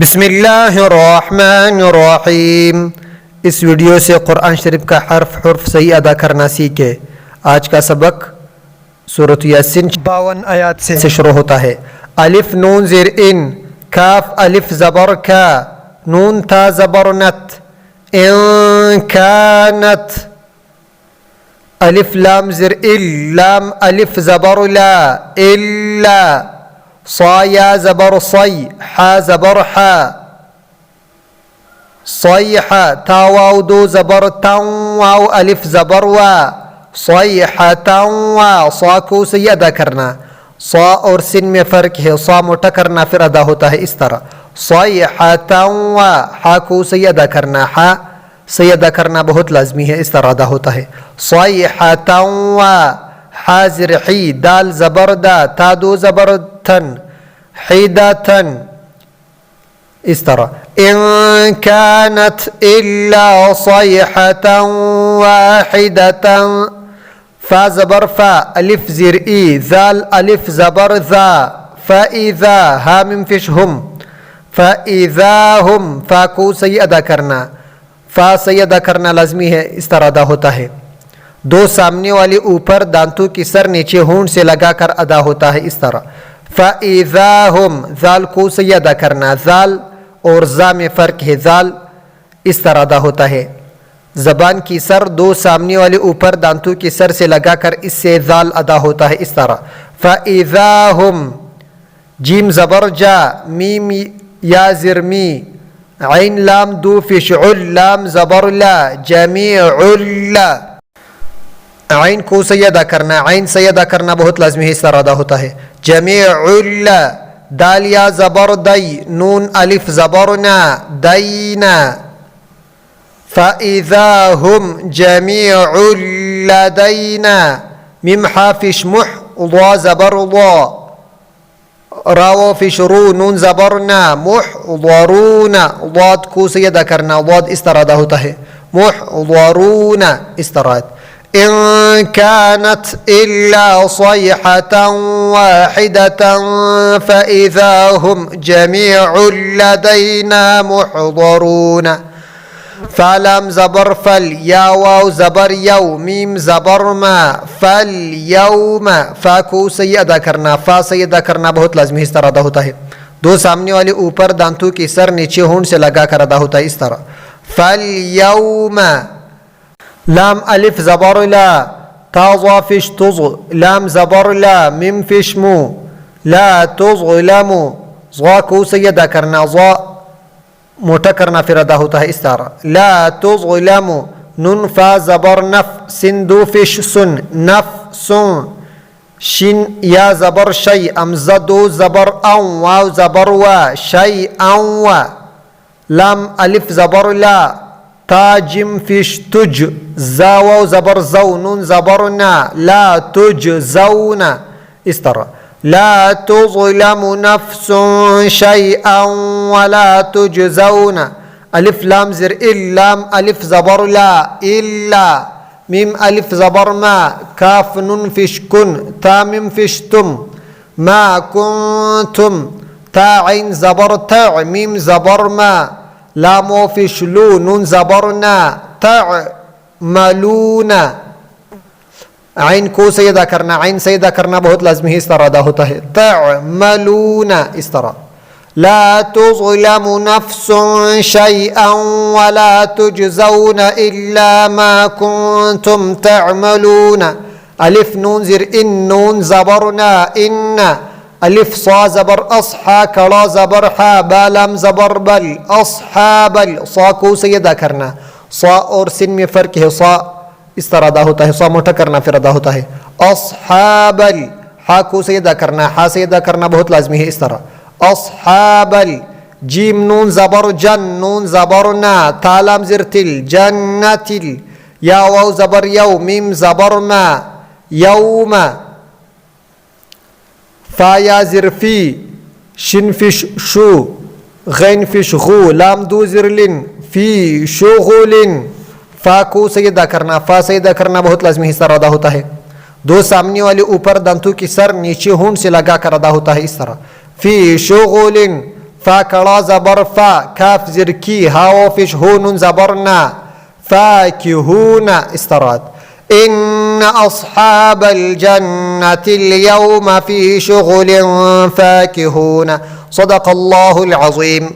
بسم اللہ الرحمن الرحیم۔ اس ویڈیو سے قرآن شریف کا حرف حرف صحیح ادا کرنا سیکھے۔ آج کا سبق سورۃ یاسین 52 آیات سے شروع ہوتا ہے۔ الف نون زیر ان، کاف الف زبر کا، نون تا زبر نت، ان کانت، الف لام زیر ال، لام الف زبر لا، الا، صا یا زبر صی، حا زبر حا، صیحہ، تا واو دو زبر تاؤ، واو الف زبر وا، صیحہ وا، صا کو صحیح ادا کرنا۔ صا اور سن میں فرق ہے، صا موٹا کرنا پھر ادا ہوتا ہے اس طرح، صیحہ وا، حا کو صحیح ادا کرنا، حا صحیح ادا کرنا بہت لازمی ہے، اس طرح ادا ہوتا ہے، صیحہ وا، حا زر حی، دال زبر دا، تا دو زبر تن، حیدتن، اس طرح، ان كانت الا صيحة واحدة، فا زبر فا، الف زیر ای، ذال الف زبر ذا، فاذا، ہا من فش ہم، فاذا ہم، فا کو صحیح ادا کرنا، فا صحیح ادا کرنا لازمی ہے، اس طرح ادا ہوتا ہے۔ دو سامنے والے اوپر دانتوں کی سر نیچے ہونٹ سے لگا کر ادا ہوتا ہے اس طرح، فَإِذَا هُمْ، ذال کو صحیح ادا کرنا، ذال اور زا میں فرق ہے، ذال اس طرح ادا ہوتا ہے، زبان کی سر دو سامنے والے اوپر دانتوں کی سر سے لگا کر اس سے ذال ادا ہوتا ہے اس طرح، فَإِذَا هُمْ، جیم زبر جا، میم یا زر می، عین لام دو فشعل، لام زبر لا، جمیع لا، عین کو صحیح ادا کرنا، عین صحیح ادا کرنا بہت لازمی ہے، اس طرح ادا ہوتا ہے، جمیع لا، دال یا زبر دی، نون الف زبر نا، دینا، فَإِذَا هُمْ جَمِيعٌ لَدَيْنَا، میم حافش مح، ضا زبر ضا، راو فش رو، نون زبر نا، محضرون، ضاد کو صحیح ادا کرنا، ضاد اس طرح ادا ہوتا ہے، محضرون، اس طرح، ان كانت الا صيحة واحدة فاذا هم جميع لدينا محضرون، فلام زبر فل، یا واو زبر یو، میم زبر ما، فالیوم، فا کو صحیح ادا کرنا، فا صحیح ادا کرنا بہت لازمی اس طرح ادا ہوتا ہے، دو سامنے والے اوپر دانتوں کی سر نیچے ہونٹ سے لگا کر ادا ہوتا ہے اس طرح، فالیوم، لام الف زبر لا، تا ضا فش تظ، لام زبر لا، میم فش مو، لا تظلم، ضا کو صحیح ادا کرنا، ضا موٹا کرنا پھر ادا ہوتا ہے اس طرح، لا تظلم، نون فا زبر نف، سن دو فش سن، نف سن، شن یا زبر شی، امزہ دو زبر او، واو زبر وا، شی او، لام الف زبر لا، تا جم فش تج، زا واو زبر زو، نون زبر نا، لا تج زون، اس طرح، لا تظلم نفس شيئا ولا تجزون، الف لام زر ال، لام الف زبر لا، الا، میم الف زبر ما، کاف نون فش کن، تا میم فش تم، ما کنتم، تا عین زبر تع، میم زبر ما، لام و فش لو، نون زبر نا، تعملون، عین کو صحیح ادا کرنا، عین صحیح ادا کرنا بہت لازمی ہے، اس طرح ادا ہوتا ہے، تعملون، اس طرح، لا تظلم نفس شيئا ولا تجزون الا ما كنتم تعملون، الف نون زر ان، نون زبرنا، ان، الف صا زبر اصحا، کڑا زبر حا، با لام زبر بل، اصحابل، صا کو صحیح ادا کرنا، صا اور سن میں فرق ہے، صا اس طرح ادا ہوتا ہے، صا موٹا کرنا پھر ادا ہوتا ہے، اصحابل، حا کو صحیح ادا کرنا، حا صحیح ادا کرنا بہت لازمی ہے اس طرح، اصحابل، جیم نون زبر جن، نون زبر نا، تا لام زر تل، جنتل، یا واو زبر یو، میم زبر ما، یوم، فا یا زر فی، شن فش شو، غین فش غو، لام دو زر لن، فی شغلن، فا کو صحیح ادا کرنا، فا صحیح ادا کرنا بہت لازمی اس طرح ادا ہوتا ہے، دو سامنے والے اوپر دانتوں کی سر نیچے ہونٹ سے لگا کر ادا ہوتا ہے اس طرح، فی شغل، فاكرا زبر فا كاف زركي هاو فيش هون زبرنا فاكهون استراد إن أصحاب الجنة اليوم في شغل فاكهون صدق الله العظيم.